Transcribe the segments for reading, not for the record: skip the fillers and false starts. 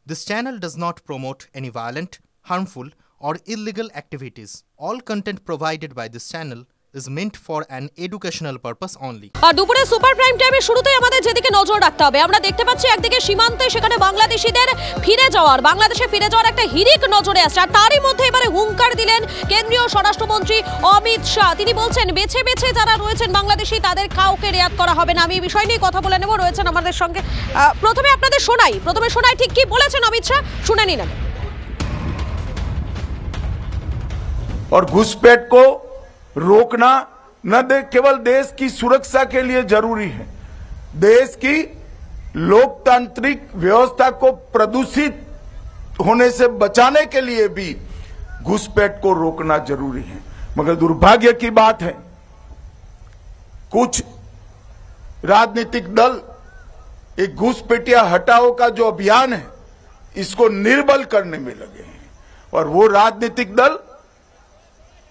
This channel does not promote any violent, harmful, or illegal activities. All content provided by this channel is meant for an educational purpose only. আর দুপুরে super prime টাইমে শুরুতেই আমাদের যেদিকে নজর রাখতে হবে, আমরা দেখতে পাচ্ছি একদিকে সীমান্তে সেখানে বাংলাদেশিদের বাংলাদেশে ফিরে যাওয়ার একটা হিড়িক নজরে আসছে। আর তারই মধ্যে এবারে হুঙ্কার দিলেন কেন্দ্রীয় স্বরাষ্ট্রমন্ত্রী অমিত শাহ। তিনি বলছেন বেছে বেছে যারা রয়েছেন বাংলাদেশি তাদের কাউকে রেয়াত করা হবে না। আমি এই বিষয় নিয়ে কথা বলে নেব, রয়েছেন আমাদের সঙ্গে। প্রথমে আপনাদের শোনাই ঠিক কি বলেছেন অমিত শাহ, শুনে নিন। और घुसपैठ को रोकना न केवल देश की सुरक्षा के लिए जरूरी है, देश की लोकतांत्रिक व्यवस्था को प्रदूषित होने से बचाने के लिए भी घुसपैठ को रोकना जरूरी है। मगर दुर्भाग्य की बात है, कुछ राजनीतिक दल एक घुसपैठिया हटाओ का जो अभियान है इसको निर्बल करने में लगे हैं। और वो राजनीतिक दल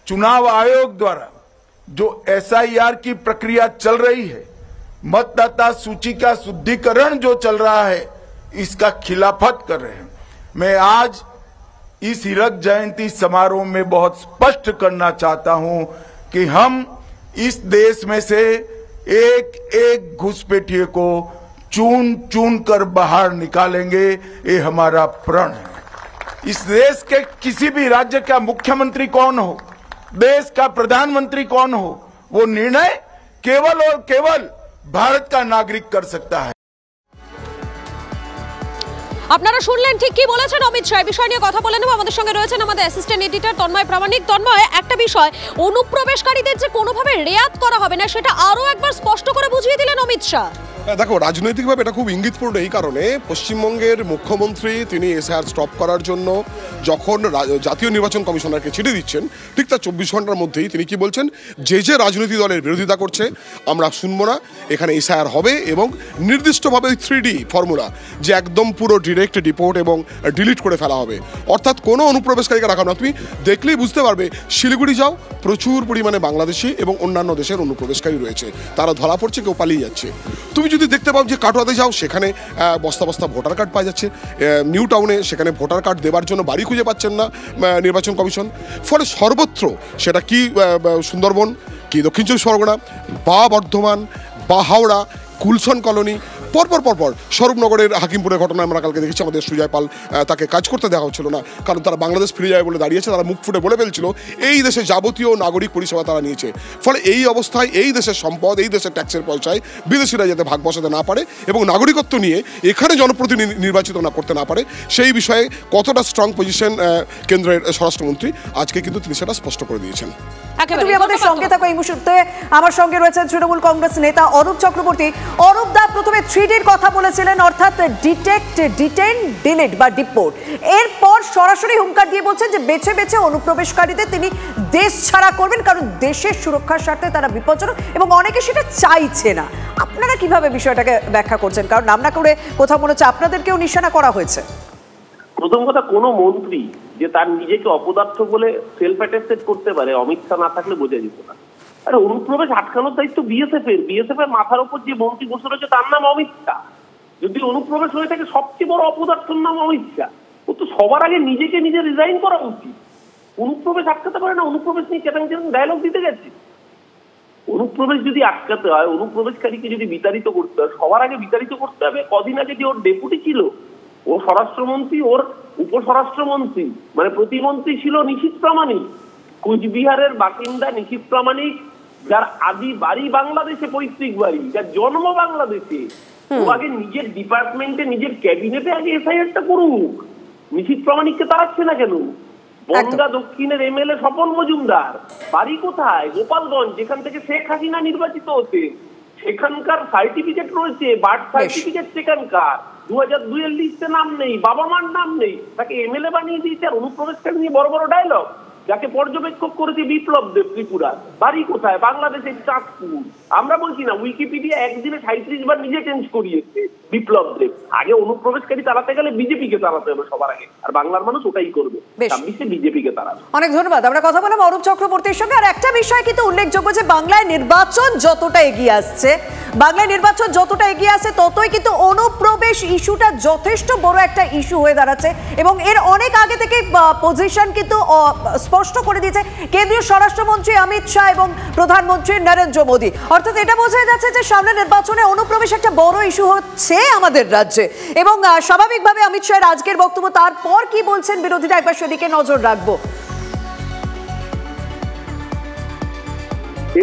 चुनाव आयोग द्वारा जो एसआईआर की प्रक्रिया चल रही है, मतदाता सूची का शुद्धिकरण जो चल रहा है, इसका खिलाफत कर रहे हैं। मैं आज इस हीरक जयंती समारोह में बहुत स्पष्ट करना चाहता हूं कि हम इस देश में से एक एक घुसपैठिए को चुन चुन कर बाहर निकालेंगे, ये हमारा प्रण है। इस देश के किसी भी राज्य का मुख्यमंत्री कौन हो, देश का प्रधानमंत्री कौन हो, वो निर्णय केवल और केवल भारत का नागरिक कर सकता है। আপনারা শুনলেন ঠিক কি বলেছেন অমিত শাহ। বিষয় নিয়ে কথা বলে নেব, আমাদের সঙ্গে রয়েছেন আমাদের অ্যাসিস্ট্যান্ট এডিটর তন্ময় প্রামাণিক। তন্ময়, একটা বিষয়, অনুপ্রবেশকারীদের যে কোনোভাবে রেয়াত করা হবে না সেটা আরো একবার স্পষ্ট করে বুঝিয়ে দিলেন অমিত শাহ। দেখো, রাজনৈতিকভাবে এটা খুব ইঙ্গিতপূর্ণ এই কারণে, পশ্চিমবঙ্গের মুখ্যমন্ত্রী তিনি এসআইআর স্টপ করার জন্য যখন জাতীয় নির্বাচন কমিশনারকে চিঠি দিচ্ছেন, ঠিক তার 24 ঘন্টার মধ্যেই তিনি কি বলছেন, যে যে রাজনৈতিক দলের বিরোধিতা করছে আমরা শুনবো না, এখানে এসআইআর হবে এবং নির্দিষ্টভাবে ওই 3D ফর্মুলা যে একদম পুরো ডিরেক্ট ডিপোর্ট এবং ডিলিট করে ফেলা হবে, অর্থাৎ কোনো অনুপ্রবেশকারীকে রাখা না। তুমি দেখলেই বুঝতে পারবে, শিলিগুড়ি যাও, প্রচুর পরিমাণে বাংলাদেশি এবং অন্যান্য দেশের অনুপ্রবেশকারী রয়েছে, তারা ধরা পড়ছে, কেউ পালিয়ে যাচ্ছে। তুমি যদি দেখতে পাও যে কাটোয়াতে যাও, সেখানে বস্তা বস্তা ভোটার কার্ড পাওয়া যাচ্ছে, নিউ টাউনে সেখানে ভোটার কার্ড দেওয়ার জন্য বাড়ি খুঁজে পাচ্ছেন না নির্বাচন কমিশন। ফলে সর্বত্র, সেটা কি সুন্দরবন, কি দক্ষিণ চব্বিশ পরগনা, বা বর্ধমান, বা হাওড়া, গুলশন কলোনি, পরপর স্বরূপনগরের হাকিমপুরের ঘটনা আমরা কালকে দেখেছি। আমাদের সুজয় পাল, তাকে কাজ করতে দেওয়া হচ্ছিল না, কারণ তারা বাংলাদেশ ফিরে যাবে বলে দাঁড়িয়েছে। তারা মুখ ফুটে বলে ফেলছিল এই দেশে যাবতীয় নাগরিক পরিষেবা তারা নিয়েছে। ফলে এই অবস্থায় এই দেশের সম্পদ, এই দেশের ট্যাক্সের পয়সায় বিদেশিরা যাতে ভাগ বসাতে না পারে এবং নাগরিকত্ব নিয়ে এখানে জনপ্রতিনিধি নির্বাচিত না করতে না পারে, সেই বিষয়ে কতটা স্ট্রং পজিশন কেন্দ্রের স্বরাষ্ট্রমন্ত্রী, আজকে কিন্তু তিনি সেটা স্পষ্ট করে দিয়েছেন। তুমি আমাদের সঙ্গে থাকো এই মুহূর্তে। আমার সঙ্গে রয়েছেন তৃণমূল কংগ্রেস নেতা অরূপ চক্রবর্তী। অরূপ দা প্রথমে 3Dর কথা বলেছিলেন, অর্থাৎ ডিটেক্ট, ডিটেইন, ডিলিট বা ডিপোর্ট। এরপর সরাসরি হুঙ্কার দিয়ে বলছেন যে বেছে বেছে অনুপ্রবেশকারীদের তিনি দেশ ছাড়া করবেন, কারণ দেশের সুরক্ষার স্বার্থে তারা বিপজ্জনক এবং অনেকে সেটা চাইছে না। আপনারা কিভাবে বিষয়টাকে ব্যাখ্যা করছেন? কারণ নাম না করে কোথাও মনে হচ্ছে আপনাদেরকেও নিশানা করা হয়েছে। প্রথম কথা, কোনো মন্ত্রী যে তার নিজেকে অপদার্থ বলে সেলফ অ্যাটেস্টেড করতে পারে, অমিত শাহ না থাকলে বোঝা যেত না। আরে অনুপ্রবেশ আটকানোর দায়িত্ব বিএসএফ এর মাথার উপর যে মন্ত্রী বসে রয়েছে তার নাম অমিত শাহ। যদি অনুপ্রবেশ হয়ে থাকে, সবচেয়ে বড় অপদার্থের নাম অমিত শাহ। ও তো সবার আগে নিজেকে নিজে রিজাইন করা উচিত। অনুপ্রবেশ আটকাতে পারে না, অনুপ্রবেশ নিয়ে চেতাং ডায়লগ দিতে গেছে। অনুপ্রবেশ যদি আটকাতে হয়, অনুপ্রবেশকারীকে যদি বিতাড়িত করতে হয়, সবার আগে বিতাড়িত করতে হবে কদিন আগে যে ওর ডেপুটি ছিল, ও স্বরাষ্ট্রমন্ত্রী, ওর উপস্বরাষ্ট্রমন্ত্রী মানে প্রতিমন্ত্রী ছিল নিশীথ প্রামাণিক। কুচবিহারের বাসিন্দা নিশীথ প্রামাণিক, যার আদি বাড়ি বাংলাদেশে, পৈতৃক বাড়ি, যার জন্ম বাংলাদেশে, ও আগে নিজের ডিপার্টমেন্টে, নিজের ক্যাবিনেটে আগে এসআইআরটা করুক। নিশীথ প্রামাণিককে তাড়াচ্ছে না কেন? বনগা দক্ষিণের এমএলএ স্বপন মজুমদার বাড়ি কোথায়? গোপালগঞ্জ, যেখান থেকে শেখ হাসিনা নির্বাচিত হতে, সেখানকার সার্টিফিকেট রয়েছে, বার্থ সার্টিফিকেট সেখানকার। 2002 এর লিস্টে নাম নেই, বাবা মার নাম নেই, তাকে এমএলএ বানিয়ে দিয়েছে। আর অনুপ্রবেশকারী নিয়ে বড় বড় ডায়লগ। যাকে পর্যবেক্ষক করেছে বিপ্লব দেব ত্রিপুরা, বাড়ি কোথায়? বাংলাদেশের চাঁদপুর। আমরা বলছি না, উইকিপিডিয়া একদিনে 37 বার নিজে চেঞ্জ করিয়েছে। বিপ্লব দেব। আগে অনুপ্রবেশকারী তাড়াতে গেলে বিজেপিকে তাড়াতে হবে সবার আগে, আর বাংলার মানুষ ওটাই করবে, 26-এ বিজেপিকে তাড়াবে। অনেক ধন্যবাদ। আমরা কথা বললাম অরূপ চক্রবর্তীর সঙ্গে। আর একটা বিষয় কিন্তু উল্লেখযোগ্য যে বাংলায় নির্বাচন যতটা এগিয়ে আসছে, ততই কিন্তু অনুপ্রবেশ ইস্যুটা যথেষ্ট বড় একটা ইস্যু হয়ে দাঁড়াচ্ছে, এবং এর অনেক আগে থেকে পজিশন কিন্তু স্পষ্ট করে দিয়েছে কেন্দ্রীয় স্বরাষ্ট্রমন্ত্রী অমিত শাহ এবং প্রধানমন্ত্রী নরেন্দ্র মোদী। অর্থাৎ এটা বোঝা যাচ্ছে যে সামনে নির্বাচনে অনুপ্রবেশ একটা বড় ইস্যু হচ্ছে আমাদের রাজ্যে, এবং স্বাভাবিকভাবে অমিত শাহের আজকের বক্তব্য, তারপর কি বলছেন বিরোধীরা, একবার সেদিকে নজর রাখবো।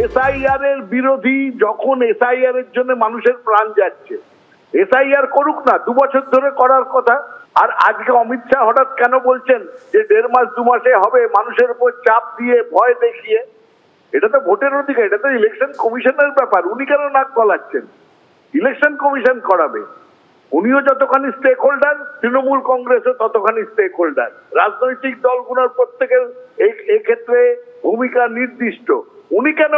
এসআইআর এর বিরোধী যখন এসআইআর এর জন্য মানুষের প্রাণ যাচ্ছে, এসআইআর করুক না, 2 বছর ধরে করার কথা। আর আজকে অমিত শাহ হঠাৎ কেন বলছেন যে 1.5 মাস 2 মাসে হবে, মানুষের উপর চাপ দিয়ে ভয় দেখিয়ে? এটা তো ভোটের অধিকার, এটা তো ইলেকশন কমিশনের ব্যাপার। উনি কেন নাক গলাচ্ছেন? ইলেকশন কমিশন করাবে। উনিও যতখানি স্টেক হোল্ডার, তৃণমূল কংগ্রেসও ততখানি স্টেক হোল্ডার। রাজনৈতিক দলগুলোর প্রত্যেকের এই ক্ষেত্রে ভূমিকা নির্দিষ্ট। উনি কেন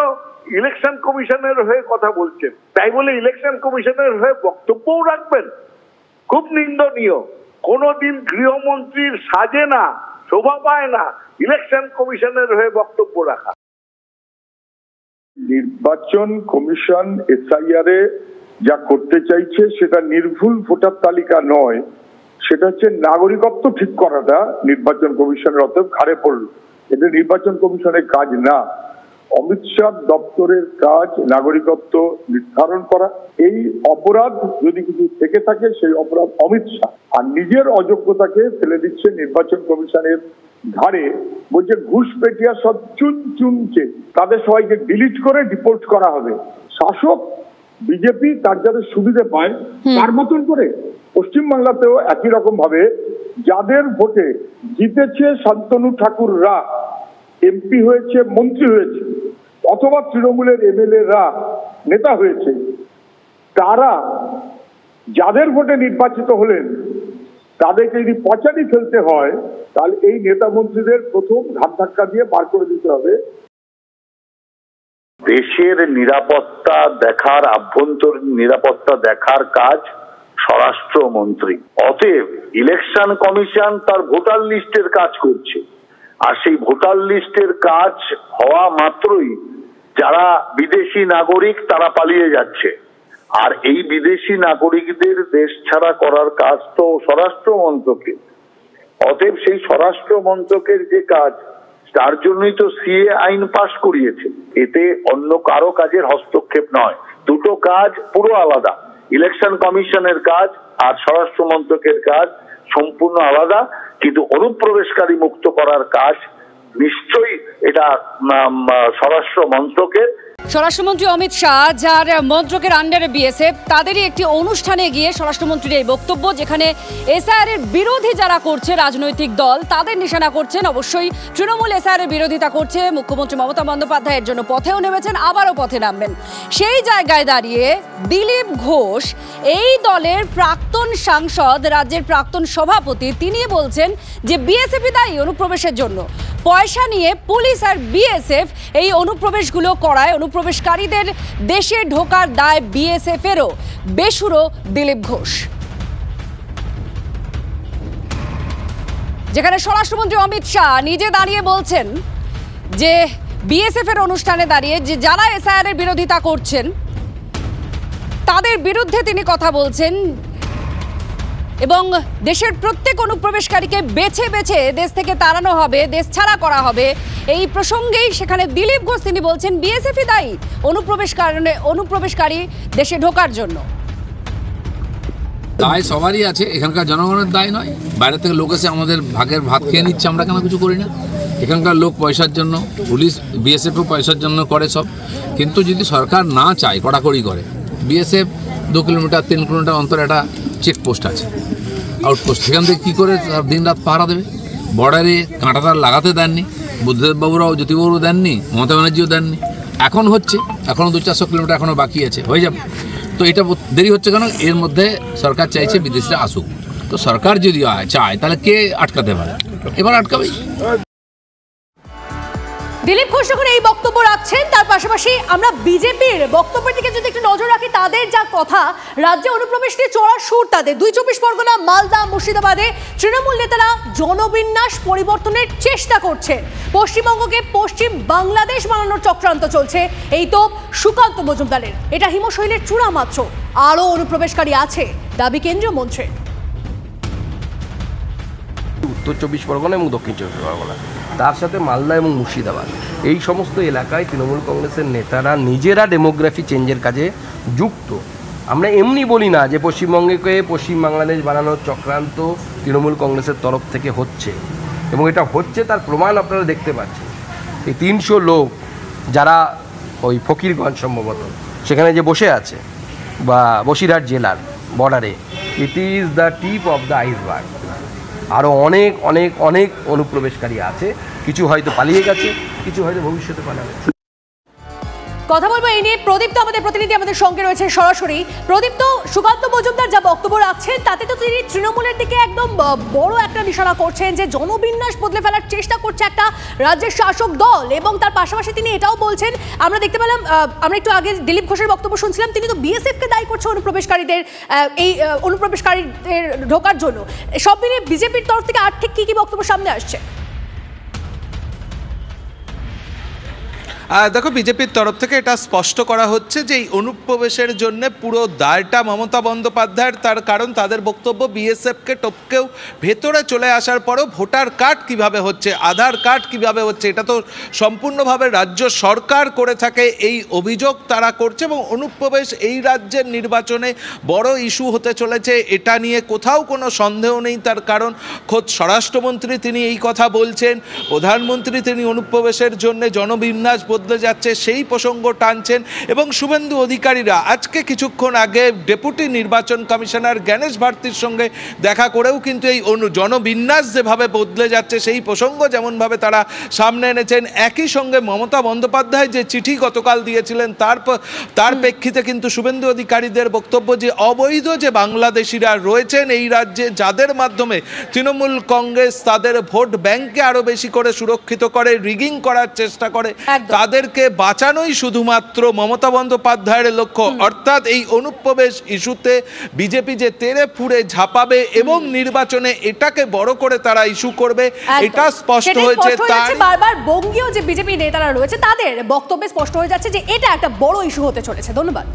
ইলেকশন কমিশনের হয়ে কথা বলছেন? তাই বলে ইলেকশন কমিশনের হয়ে বক্তব্যও রাখবেন? খুব নিন্দনীয়। কোনদিন গৃহমন্ত্রীর সাজে না, শোভা পায় না ইলেকশন কমিশনের হয়ে বক্তব্য রাখা। নির্বাচন কমিশন এসআইআর এ যা করতে চাইছে সেটা নির্ভুল ভোটার তালিকা নয়, সেটা হচ্ছে নাগরিকত্ব ঠিক করাটা নির্বাচন কমিশনের অতএব ঘাড়ে পড়ল। এটা নির্বাচন কমিশনের কাজ না। অমিত শাহ দপ্তরের কাজ নাগরিকত্ব নির্ধারণ করা। এই অপরাধ যদি কিছু থেকে থাকে সেই অপরাধ অমিত শাহ, আর নিজের অযোগ্যতাকে ফেলে দিচ্ছে নির্বাচন কমিশনের ঘাড়ে। বলছে ঘুষ পেটিয়া সব চুন চুনছে, তাদের সবাইকে ডিলিট করে ডিপোর্ট করা হবে। শাসক বিজেপি তার যাতে সুবিধে পায় তার মতন করে পশ্চিমবাংলাতেও একই রকম ভাবে যাদের ভোটে জিতেছে শান্তনু ঠাকুররা, এমপি হয়েছে, মন্ত্রী হয়েছে, অথবা তৃণমূলের এমএলএ-রা নেতা হয়েছে, তারা যাদের ভোটে নির্বাচিত হলেন তাদেরকে যদি পচানি ফেলতে হয় তাহলে এই নেতা মন্ত্রীদের প্রথম ঘাট ধাক্কা দিয়ে বার করে দিতে হবে। দেশের নিরাপত্তা দেখার, আভ্যন্তরীণ নিরাপত্তা দেখার কাজ স্বরাষ্ট্রমন্ত্রী। অতএব ইলেকশন কমিশন তার ভোটার লিস্টের কাজ করছে, আর সেই ভোটার লিস্টের কাজ হওয়া মাত্রই যারা বিদেশি নাগরিক তারা পালিয়ে যাচ্ছে, আর এই বিদেশি নাগরিকদের দেশ ছাড়া করার কাজ তো স্বরাষ্ট্র মন্ত্রকের। অতএব সেই স্বরাষ্ট্র মন্ত্রকের যে কাজ, তার জন্যই তো সিএ আইন পাশ করিয়েছে। এতে অন্য কারো কাজের হস্তক্ষেপ নয়, দুটো কাজ পুরো আলাদা। ইলেকশন কমিশনের কাজ আর স্বরাষ্ট্র মন্ত্রকের কাজ সম্পূর্ণ আলাদা, কিন্তু অনুপ্রবেশকারী মুক্ত করার কাজ নিশ্চয়ই এটা স্বরাষ্ট্র মন্ত্রকের। স্বরাষ্ট্রমন্ত্রী অমিত শাহ, যার মন্ত্রকের আন্ডারে বিএসএফ, তাদেরই একটি অনুষ্ঠানে গিয়ে স্বরাষ্ট্রমন্ত্রীর এই বক্তব্য, যেখানে এসআইআর এর বিরোধী যারা করছে রাজনৈতিক দল তাদের নিশানা করছেন। অবশ্যই তৃণমূল এসআইআর এর বিরোধিতা করছে, মুখ্যমন্ত্রী মমতা বন্দ্যোপাধ্যায়ের জন্য পথেও নেমেছেন, আবারও পথে নামবেন। সেই জায়গায় দাঁড়িয়ে দিলীপ ঘোষ, এই দলের প্রাক্তন সাংসদ, রাজ্যের প্রাক্তন সভাপতি, তিনি বলছেন যে বিএসএফই দায়ী অনুপ্রবেশের জন্য। পয়সা নিয়ে পুলিশ আর বিএসএফ এই অনুপ্রবেশগুলো করায়, অনুপ্রবেশকারীদের দেশে ঢোকার দায় বিএসএফ এরও। বেসুরো দিলীপ ঘোষ। যেখানে স্বরাষ্ট্রমন্ত্রী অমিত শাহ নিজে দাঁড়িয়ে বলছেন যে বিএসএফ এর অনুষ্ঠানে দাঁড়িয়ে যে যারা এসআইআর এর বিরোধিতা করছেন তাদের বিরুদ্ধে তিনি কথা বলছেন, এবং দেশের প্রত্যেক অনুপ্রবেশকারীকে বেছে বেছে দেশ থেকে তাড়ানো হবে, দেশ ছাড়া করা হবে। এই প্রসঙ্গেই সেখানে দিলীপ ঘোষ তিনি বলছেন বিএসএফই দায়ী অনুপ্রবেশকারী দেশে ঢোকার জন্য। দায় সবারই আছে, এখানকার জনগণের দায় নয়। বাইরে থেকে লোক এসে আমাদের ভাগের ভাত খেয়ে নিচ্ছে, আমরা কেন কিছু করি না? এখানকার লোক পয়সার জন্য, পুলিশ বিএসএফও পয়সার জন্য করে সব। কিন্তু যদি সরকার না চায়, কড়াকড়ি করে, বিএসএফ 2 কিলোমিটার 3 কিলোমিটার অন্তর একটা চেকপোস্ট আছে, আউটপোস্ট, সেখান থেকে কী করে দিন রাত পাহারা দেবে? বর্ডারে কাঁটাতার লাগাতে দেননি, বুদ্ধদেববাবুরাও, জ্যোতিবাবুরাও দেননি, মমতা ব্যানার্জিও দেননি। এখন হচ্ছে, এখনও 200-400 কিলোমিটার এখনও বাকি আছে, হয়ে যাবে। তো এটা দেরি হচ্ছে কেন? এর মধ্যে সরকার চাইছে বিদেশিরা আসুক। তো সরকার যদি চায় তাহলে কে আটকাতে পারে? এবার আটকাবেই। দিলীপ ঘোষ যখন এই বক্তব্য রাখছেন, তার পাশাপাশি আমরা বিজেপির বক্তব্যের দিকে যদি একটু নজর রাখি, তাদের যা কথা, রাজ্যে অনুপ্রবেশ নিয়ে চড়া সুর তাদের। ২৪ পরগনা, মালদা, মুর্শিদাবাদে তৃণমূল নেতারা জনবিন্যাস পরিবর্তনের চেষ্টা করছেন। পশ্চিমবঙ্গকে পশ্চিম বাংলাদেশ বানানোর চক্রান্ত চলছে, এই তো সুকান্ত মজুমদারের। এটা হিমশৈলের চূড়া মাত্র, আরও অনুপ্রবেশকারী আছে দাবি কেন্দ্রীয় মন্ত্রীর। উত্তর ২৪ পরগনা এবং দক্ষিণ ২৪ পরগনা, তার সাথে মালদা এবং মুর্শিদাবাদ, এই সমস্ত এলাকায় তৃণমূল কংগ্রেসের নেতারা নিজেরা ডেমোগ্রাফি চেঞ্জের কাজে যুক্ত। আমরা এমনি বলি না যে পশ্চিমবঙ্গকে পশ্চিম বাংলাদেশ বানানোর চক্রান্ত তৃণমূল কংগ্রেসের তরফ থেকে হচ্ছে, এবং এটা হচ্ছে তার প্রমাণ আপনারা দেখতে পাচ্ছেন। এই ৩০০ লোক যারা ওই ফকিরগঞ্জ সম্ভবত সেখানে যে বসে আছে, বা বসিরহাট জেলার বর্ডারে, it is the tip of the iceberg. আরও অনেক অনেক অনেক অনুপ্রবেশকারী আছে, কিছু হয়তো পালিয়ে গেছে, কিছু হয়তো ভবিষ্যতে পালাবে। কথা বলবো এই নিয়ে। প্রদীপ্ত আমাদের প্রতিনিধি আমাদের সঙ্গে রয়েছে সরাসরি। প্রদীপ্ত, সুকান্ত মজুমদার যা বক্তব্য রাখছেন তাতে তো তিনি তৃণমূলের দিকে একদম বড় একটা নিশানা করছেন যে জনবিন্যাস বদলে ফেলার চেষ্টা করছে একটা রাজ্যের শাসক দল, এবং তার পাশাপাশি তিনি এটাও বলছেন, আমরা দেখতে পেলাম, আমরা একটু আগে দিলীপ ঘোষের বক্তব্য শুনছিলাম, তিনি তো বিএসএফকে দায়ী করছে অনুপ্রবেশকারীদের, এই অনুপ্রবেশকারীদের ঢোকার জন্য। সব মিলিয়ে বিজেপির তরফ থেকে আর ঠিক কি বক্তব্য সামনে আসছে? দেখো, বিজেপির তরফ থেকে এটা স্পষ্ট করা হচ্ছে যে এই অনুপ্রবেশের জন্য পুরো দায়টা মমতা বন্দ্যোপাধ্যায়ের। তার কারণ তাদের বক্তব্য, বিএসএফকে টপকেও ভেতরে চলে আসার পরেও ভোটার কার্ড কিভাবে হচ্ছে, আধার কার্ড কিভাবে হচ্ছে, এটা তো সম্পূর্ণভাবে রাজ্য সরকার করে থাকে, এই অভিযোগ তারা করছে। এবং অনুপ্রবেশ এই রাজ্যের নির্বাচনে বড় ইস্যু হতে চলেছে, এটা নিয়ে কোথাও কোনো সন্দেহ নেই। তার কারণ খোদ স্বরাষ্ট্রমন্ত্রী তিনি এই কথা বলছেন, প্রধানমন্ত্রী তিনি অনুপ্রবেশের জন্য জনবিন্যাস বদলে যাচ্ছে সেই প্রসঙ্গ টানছেন। এবং শুভেন্দু অধিকারীরা আজকে কিছুক্ষণ আগে ডেপুটি নির্বাচন কমিশনার জ্ঞানেশ ভারতীর সঙ্গে দেখা করেও কিন্তু এই জনবিন্যাস যেভাবে বদলে যাচ্ছে সেই প্রসঙ্গ যেমনভাবে তারা সামনে এনেছেন। একই সঙ্গে মমতা বন্দ্যোপাধ্যায় যে চিঠি গতকাল দিয়েছিলেন তার প্রেক্ষিতে কিন্তু শুভেন্দু অধিকারীদের বক্তব্য যে অবৈধ যে বাংলাদেশিরা রয়েছেন এই রাজ্যে, যাদের মাধ্যমে তৃণমূল কংগ্রেস তাদের ভোট ব্যাংকে আরো বেশি করে সুরক্ষিত করে, রিগিং করার চেষ্টা করে, তাদেরকে বাঁচানোই শুধুমাত্র মমতা বন্দ্যোপাধ্যায়ের লক্ষ্য। অর্থাৎ এই অনুপ্রবেশ ইস্যুতে বিজেপি যে তেড়ে ফুড়ে ঝাঁপাবে এবং নির্বাচনে এটাকে বড় করে তারা ইস্যু করবে, এটা স্পষ্ট হয়েছে। বারবার বঙ্গীয় যে বিজেপি নেতারা রয়েছে তাদের বক্তব্যে স্পষ্ট হয়ে যাচ্ছে যে এটা একটা বড় ইস্যু হতে চলেছে। ধন্যবাদ।